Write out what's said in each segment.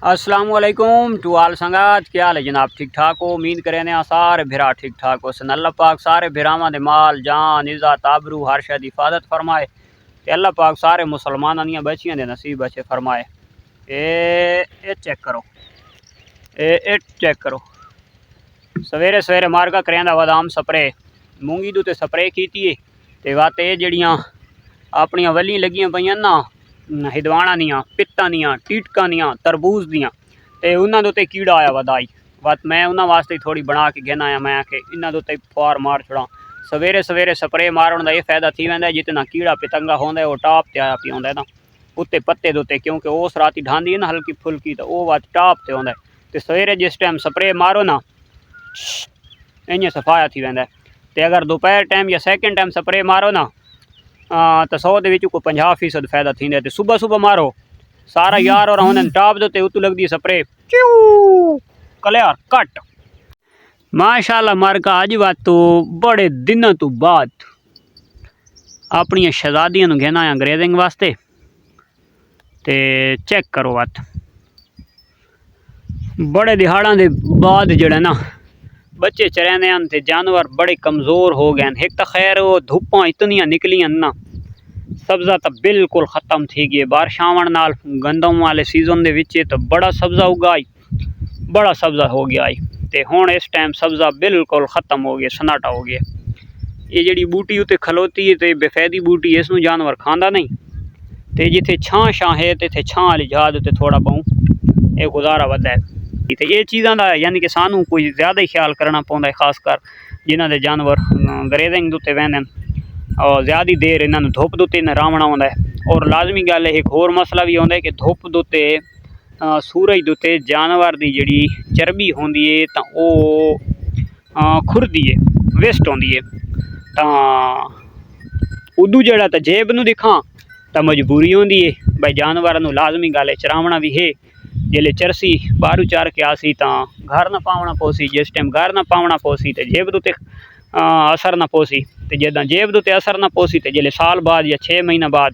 अस्सलामुअलैकुम टू आल संगात, क्या हाल है जनाब? ठीक ठाक हो? उम्मीद करें ने सारे भिरा ठीक ठाक हो सन। अल्लाह पाक सारे भिरावां दे माल जान इज़्ज़त आबरू हर शय दी हिफाजत फरमाए ते अल्लाह पाक सारे मुसलमानां दियां बच्चियां दे नसीब अच्छे फरमाए। ए चेक करो, ए चेक करो, सवेरे सवेरे मार्गा करेंदा बादाम स्प्रे मूंगी दे उत्ते स्प्रे कीती है ते वाते जड़ियां अपनियां वलियां लगियां पईयां ना हिदवाणा दियां, पित्तां दियां, टीटकां दियां, तरबूज दियां ते उन्हां दे उत्ते कीड़ा आया वधाई वत मैं उन्हां वास्ते थोड़ी बना के घेना आया। मैं आखे इन्हां दे उत्ते फुआर मार छड़ा। सवेरे सवेरे स्प्रे मारन दा ये फायदा थी वैंदा जितना कीड़ा पतंगा होंदा वो टाप ते आया पिया होंदा ना उत्ते पत्ते दे उत्ते, क्योंकि उस राती ढांदी है ना हल्की फुल्की तो वो वत टाप ते होंदा ते सवेरे जिस टाइम स्प्रे मारो ना इ'यां सफाया थी वैंदा ते अगर दोपहर टाइम या सैकेंड टाइम स्प्रे मारो ना तो 100 दे विच कोई 50% फायदा थींदा ते सुबह सुबह मारो सारा यार और होंदे टाप दे उत्ते उत्तू लगदी स्प्रे च्यू क्लियर कट माशाल्लाह। मार्का अज बात तो बड़े दिनों तो बाद अपनी शहजादियां नूं घेना आया ग्रेजिंग वास्ते ते चेक करो बात बड़े दिहाड़ां दे बाद जेड़ा ना बच्चे चरैंदे हैं ते जानवर बड़े कमज़ोर हो गए हैं। एक तो खैर वो धुप्पां इतनियां निकलियां ना सब्ज़ा तो बिल्कुल ख़त्म थी गई। बारिश आवन नाल गंदम वाले सीजन दे विच तो बड़ा सब्ज़ा उगाई, बड़ा सब्ज़ा हो गया आई ते हुण इस टाइम सब्ज़ा बिल्कुल ख़त्म हो गया, सन्नाटा हो गया। ये जिहड़ी बूटी उत्ते खलोती है तो बेफायदी बूटी इसनूं जानवर खांदा नहीं ते जिथे छां छां है तो इत्थे छां वाली जहाज उत्ते थोड़ा बहु ये गुजारा वधा है। तो ये चीज़ों का यानी कि सानू कोई ज़्यादा ही ख्याल करना पौंदा है, खासकर जिन्हां दे जानवर ग्रेजिंग दे उत्ते वहंदे हैं और ज़्यादा देर इन्होंने धुप दे उत्ते रावणा होंदा है। और लाजमी गल एक होर मसला भी होंदा है कि धुप दे उत्ते सूरज दे उत्ते जानवर की जिहड़ी चर्बी होंदी है तो वो खुरदी है, वेस्ट होंदी है। तो उदू जड़ा तो जेब नूं दिखां तो मजबूरी होंदी है भाई जानवर नूं लाजमी गल है चरावना भी है। जिले चरसी बारू चार के आसी तो घर ना पावना पोसी, जिस टाइम घर ना पावना पोसी तो जेब दे उत्ते असर ना पोसी तो जिदा जेब दे उत्ते असर ना पोसी तो जिले साल बाद या 6 महीना बाद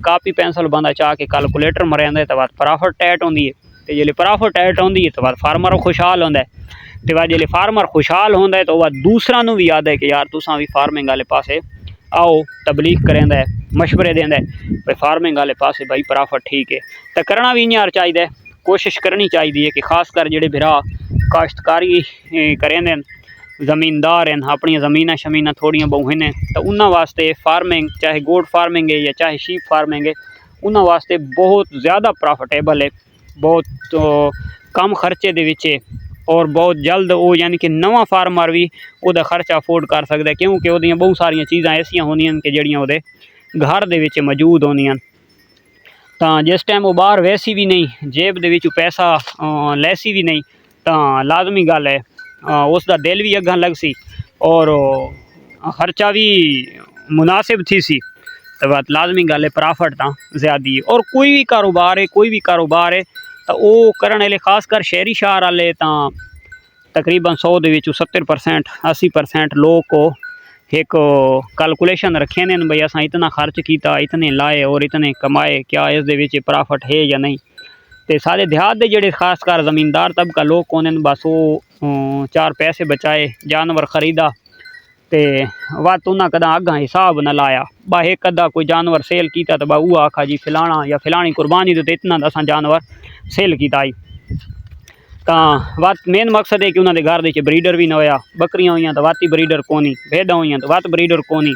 कापी पेंसिल बंदा चाह के कैलकुलेटर मरेंदा है तो बाद प्रॉफिट टैट होंदी है तो जिले प्रॉफिट टैट होंदी है तो बाद फार्मर खुशहाल होंदा है ते बाद जिले फार्मर खुशहाल होंदा है तो बाद दूसरा नूं भी याद है कि यार तुसां भी फार्मिंग वाले पासे आओ, तबलीग करेंदा है, मशवरे देंदा है भाई फार्मिंग वाले पासे भाई प्रॉफिट ठीक है तो करना भी इ'यां चाहिए है। कोशिश करनी चाहिए कि खासकर जेडे बिरा काश्तकारी करेंदे ज़मीनदार हैं अपनी ज़मीन शमीना थोड़ियां बहु हैं तो उन्होंने वास्ते फार्मिंग चाहे गोट फार्मिंग है या चाहे शीप फार्मिंग है उन्होंने वास्ते बहुत ज़्यादा प्रॉफिटेबल है, बहुत कम खर्चे दे विच है और बहुत जल्द वो यानी कि नवा फार्मर भी वह खर्चा अफोर्ड कर सकता है क्योंकि वो बहुत सारिया चीज़ां ऐसियां होंदियां कि जड़ियां वो घर दे विच मौजूद होंदियां। तो जिस टाइम वो बाहर वैसी भी नहीं जेब दे विच पैसा लैसी भी नहीं तो लाजमी गल है उसका दिल भी अगां लग सी और खर्चा भी मुनासिब थी सी तो बात लाजमी गल है प्रॉफिट तो ज़्यादा है। और कोई भी कारोबार है तो वो करने वाले खासकर शहरी शहर वाले तो तकरीबन 100 दे विच 70% 80% लोग को एक कैलकुलेशन रखे ने भाई असा इतना खर्च किया, इतने लाए और इतने कमाए, क्या इस प्रॉफिट है या नहीं। तो सारे देहात के जोड़े खासकर ज़मींदार तबका लोग कौन बस वो 4 पैसे बचाए जानवर खरीदा तो वत उन्हें कदा अगं हिसाब न लाया बा एक अद्धा कोई जानवर सेल किया तो बा वो आखा जी फिलाना या फिलानी कुर्बानी तो इतना असा जानवर सेल किया आई तो वत मेन मकसद है कि उन्होंने घर के ब्रीडर भी न होया, बकरियां हुई तो वाती ब्रीडर कोनी, भेड़ा हुई तो वत ब्रीडर कोनी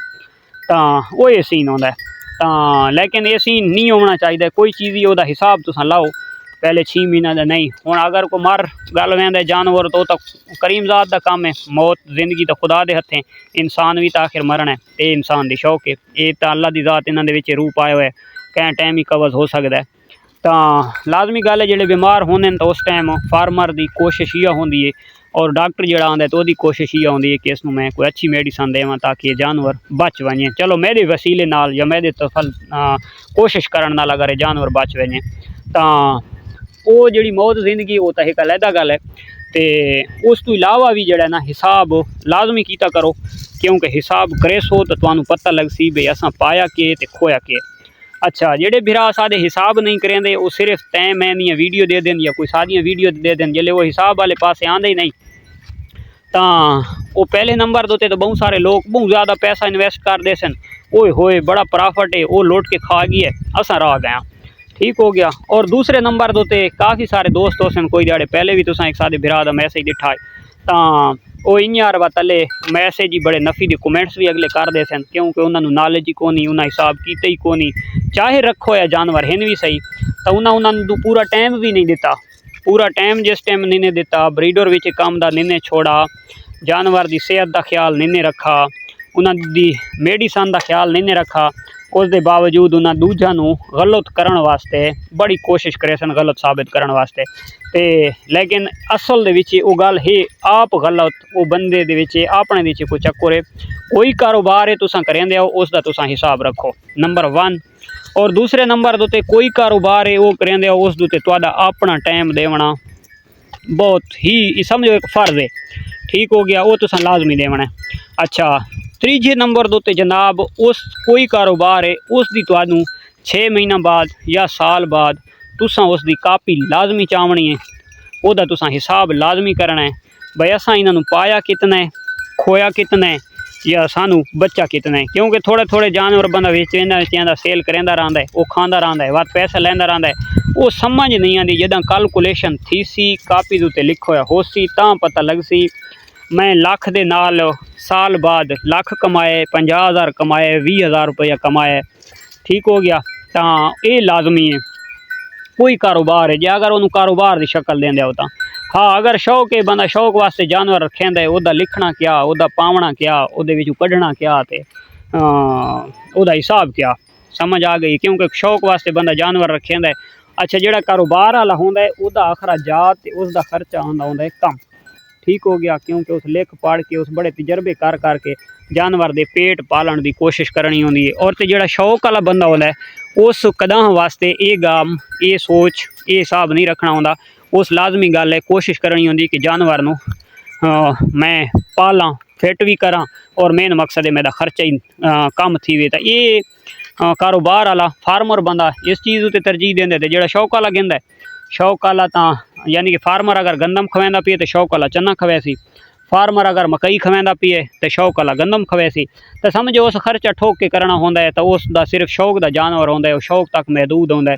तो वो ये सीन होंदा है। तो लेकिन ये सीन नहीं होना चाहिए, कोई चीज़ ही वह हिसाब तुम लाओ पहले 6 महीना का नहीं। हुण अगर को मर गल वेंदा जानवर तो करीम ज़ात का काम है, मौत जिंदगी तो खुदा के हथें, इंसान भी तो आखिर मरना है, ये इंसान की शौक है, ये तो अल्लाह की ज़ात इन्हों के रूप आया है, कैं टाइम ही कवज हो सकता है। तो लाजमी गल है जोड़े बीमार होने तो उस टाइम फार्मर की कोशिश यह होंदी है और डॉक्टर जोड़ा आंदा तो वही कोशिश यह होंदी है कि इसनूं मैं कोई अच्छी मेडिसन देवां ताकि ये जानवर बच वजें। चलो मेरे वसीले नाल या मेरे तफल कोशिश करन नाल अगर ये जानवर बच वजें तो वो जी मौत जिंदगी वो तो एक अलहदा गल है। तो उस तो इलावा भी जड़ा ना हिसाब लाजमी किया करो, क्योंकि हिसाब करे सो तो तुहानू पता लग सी भाई असां पाया के ते खोया के। अच्छा जेडे बिरा सादे हिसाब नहीं करेंदे वो सिर्फ तय मैं दी वीडियो दे दें या कोई सादियाँ वीडियो दे दें, जल्ले वो हिसाब वाले पासे आंदे ही नहीं तो वो पहले नंबर दोते तो बहुत सारे लोग बहुत ज़्यादा पैसा इन्वेस्ट कर दे सन, ओए होए बड़ा प्रॉफिट है, वो लौट के खा गई है, असा रह गया, ठीक हो गया। और दूसरे नंबर दोते काफ़ी सारे दोस्त हो सन, कोई दिहाड़े पहले भी तुसा एक सादे बिरा दा मैसेज दिठा तो वो इं रवा तले मैसेज ही बड़े नफ़ी के कमेंट्स भी अगले कर दे सन, क्योंकि उन्होंने नॉलेज ही कोनी, उन्हें हिसाब किते ही कोनी, चाहे रखो या जानवर हैं भी सही तो उन्होंने पूरा टाइम भी नहीं दिता, पूरा टाइम जिस टाइम नहीं दिता, ब्रीडर विच काम दा नहीं छोड़ा, जानवर की सेहत का ख्याल नहीं रखा, उन्होंने मेडिसन का ख्याल नहीं रखा, उसके बावजूद उन्हें दूजा नू गलत करने वास्ते बड़ी कोशिश करे सन, गलत साबित करने वास्ते ते लेकिन असल दे विच वो गल है आप गलत, वो बंदे दे विच अपने दे कोई चक्कर है, कोई कारोबार है तुसां करेंदे हो उसका तुसां हिसाब रखो नंबर 1। और दूसरे नंबर दोते कोई कारोबार है वो करेंदे हो उस दोते तुहाडा अपना टाइम देवना बहुत ही समझो एक फर्ज है, ठीक हो गया, वो तुसां लाजमी देवना है। अच्छा तीजे नंबर दोते जनाब उस कोई कारोबार है उसकी तुहानू 6 महीना बाद या साल बाद तुसां उसकी कापी लाजमी चावनी है, वह तुसां हिसाब लाजमी करना है भाई असा इन्हों पाया कितना है, खोया कितना है या सानू बच्चा कितना है, क्योंकि थोड़े थोड़े जानवर बंदा वेचेंदा सेल करेंदा रहा है, वो खाता रहा है, वत पैसा लैंदा रहा है, वो समझ नहीं आती जदा कैलकुलेशन थी सी कापी के उत्ते लिखोया हो सी तां पता लग सी मैं लाख दे नाल साल बाद लाख कमाए, 50,000 कमाए, 20,000 रुपया कमाए, ठीक हो गया। तो ये लाजमी है कोई कारोबार है जे अगर उन्होंने कारोबार की शक्ल देंदे हो तो हाँ, अगर शौक है बंदा शौक वास्ते जानवर रखेंदा है, वह लिखना क्या, वह पावना क्या, वो कढ़ना क्या, तो हिसाब क्या, समझ आ गई, क्योंकि शौक वास्ते बंदा जानवर रखेंदा है। अच्छा जेड़ा कारोबार वाला होंदा है उसका अखराजात उसका खर्चा होंदा है कम, ठीक हो गया, क्योंकि उस लिख पढ़ के उस बड़े तजर्बे कर करके जानवर दे पेट पालन की कोशिश करनी होंदी है। और तो जो शौक वाला बंदा होता है उस कदम वास्ते ये गाम ये सोच ये हिसाब नहीं रखना होंदा, उस लाजमी गल है कोशिश करनी होंदी कि जानवर नू मैं पाला फिट भी करा और मेन मकसद है मेरा खर्चा ही कम थी वे। तो ये कारोबार वाला फार्मर बंदा इस चीज़ उत्ते तरजीह देंदे ते जेड़ा शौक वाला गिंदा है, शौक वाला तो यानी कि फार्मर अगर गंदम खवेंदा पिए तो शौक वाला चना खवैसी, फार्मर अगर मकई खवेंदा पिए तो शौक वाला गंदम खवैसी, तो समझो उस खर्चा ठोक के करना होंदा है, तो उसका सिर्फ शौक का जानवर होंदा है, शौक तक महदूद होंदा है,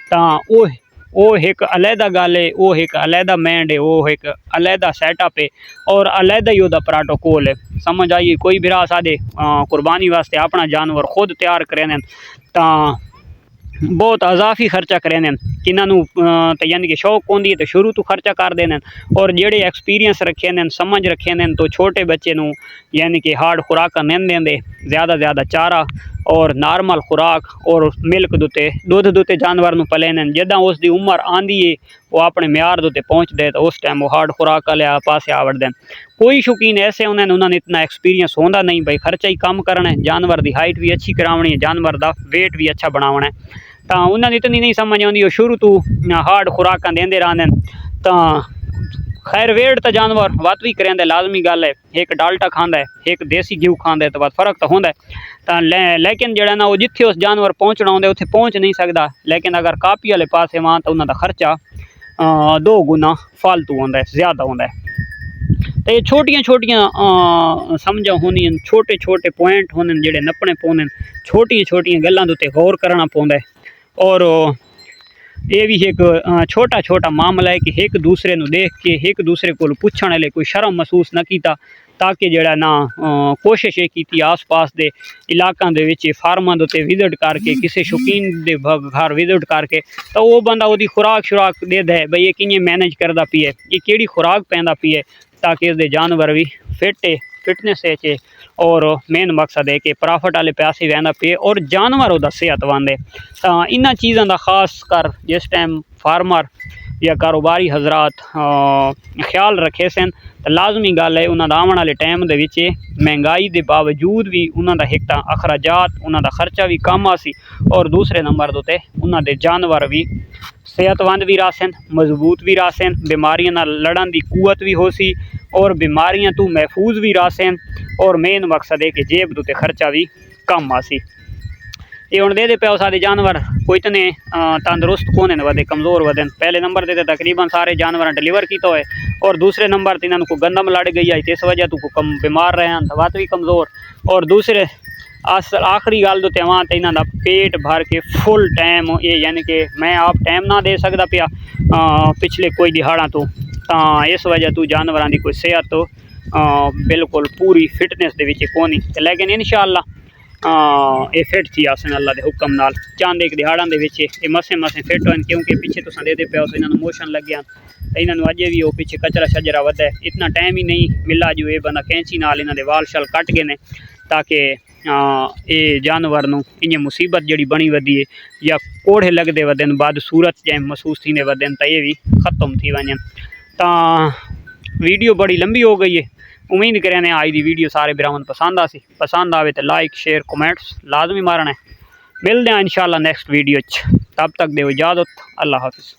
तो वो एक अलहदा गल है, वो एक अलहदा मैंड है, वो एक अलहदा सैटअप है और अलहदा ही वह प्रोटोकॉल है। समझ आई, कोई बिरा सादे कुर्बानी वास्ते अपना जानवर खुद तैयार करें तो बहुत अजाफी खर्चा करें, किन्हों तो यानी कि शौक होंदी है तो शुरू तो खर्चा कर देने, और जेडे एक्सपीरियंस रखे ने समझ रखे ने तो छोटे बच्चे नू यानी कि हार्ड खुराक नहीं देंदे, ज़्यादा चारा और नॉर्मल खुराक और मिल्क दुते दुध दुते जानवर नू पले ने, जदा उसकी उम्र आँदी है वो अपने म्यार दुते पहुँच दे तो उस टाइम वो हार्ड खुराक वाले पास आवड़ दें। कोई शौकीन ऐसे उन्होंने इतना एक्सपीरियंस होंदा नहीं भाई खर्चा ही कम करना है, जानवर की हाइट भी अच्छी करावनी है, जानवर का वेट भी अच्छा बनावना है, तो उन्होंने इतनी नहीं समझ आती, शुरू तो हार्ड खुराक देंदे रहते तो खैर वेट तो जानवर वत भी करेंदे लाजमी गल है, एक डाल्टा खांदा है एक देसी घी खांदा है तो बस फर्क तो होंदा है, तो लेकिन जड़ा ना वो जिथे उस जानवर पहुँचना होंगे उत्थे पहुँच नहीं सकता, लेकिन अगर कापी वाले पासे वहाँ तो उन्होंने खर्चा 2 गुना फालतू होंदा है, ज़्यादा होंदा है। तो ये छोटियां छोटियां समझा होनी, छोटे छोटे पॉइंट होने जेडे नपने पौने, छोटियां छोटियां गल्लां दे उत्ते गौर करना पौंदा है। और ये भी एक छोटा छोटा मामला है कि एक दूसरे नू देख के एक दूसरे को पुछण वाले कोई शर्म महसूस न किया, ताकि जड़ा ना कोशिश ये की आस पास के इलाकों के फार्मां दे विजिट करके किसी शौकीन के घर विजिट करके तो वो बंदा वो खुराक शुराक दे दे भाई ये किएं मैनेज करता पिए, ये किहड़ी खुराक पैंदा पिए, ताकि इसके जानवर भी फिटनेस है और मेन मकसद है कि प्रॉफिट वाले पैसे वहदा पे और जानवर वह सेहतमंद है। तो इन्होंने चीज़ों का खास कर जिस टाइम फार्मर या कारोबारी हजरात ख्याल रखे सन तो लाजमी गल है उन्होंने आने वाले टाइम के महंगाई के बावजूद भी उन्होंने एक तो अखराजात उन्होंने खर्चा भी कम आसी और दूसरे नंबर उत्ते उन्होंने जानवर भी सेहतमंद भी रासन, मजबूत भी रासन, बीमारियों नाल लड़न की कुवत भी हो सी और बीमारियां तो महफूज भी रासन और मेन मकसद है कि जेब उत्ते खर्चा भी कम आसी। ये हुण दे पियो सारे जानवर कोई इतने तंदुरुस्त कौन वधे कमज़ोर वधन। पहले नंबर ते तकरीबन सारे जानवर डिलीवर किया है और दूसरे नंबर ते इन्होंने को गंदम लड़ गई है, इस वजह तो कम बीमार रहे हैं, वत भी कमज़ोर। और दूसरे आखिरी गल तो वहाँ तो इन्हों का पेट भर के फुल टाइम ये यानी कि मैं आप टाइम ना दे सकता पिया पिछले कोई दिहाड़ा तो इस वजह तो जानवरों की कोई सेहत तो बिल्कुल पूरी फिटनेस के कोनी, लेकिन इंशाअल्लाह ये फिट थी आसन अल्लाह के हुक्म नाल चांद एक दिहाड़ा के मसे मसे फिट हो, क्योंकि पिछे तुम दे पे इन्होंने मोशन लग्या तो इन्होंने अजे भी वो पिछे कचरा शजरा वधा है। इतना टाइम ही नहीं मिला जो ये बंदा कैंची नाल इन्होंने वाल शल कट गए ने ताकि ये जानवर नूं इं मुसीबत जी बनी वधी है या कोड़े लगते वधन बाद सूरत जैं महसूस थी वधन तो ये भी खत्म थी वजन। तो वीडियो बड़ी लंबी हो गई है, उम्मीद करें आज की वीडियो सारे भरावां पसंद आसी, पसंद आवे तो लाइक शेयर कमेंट्स लाजमी मारना है। मिलते हैं इंशाअल्लाह नेक्स्ट वीडियो, तब तक दो इजाज़त, अल्लाह हाफिज़।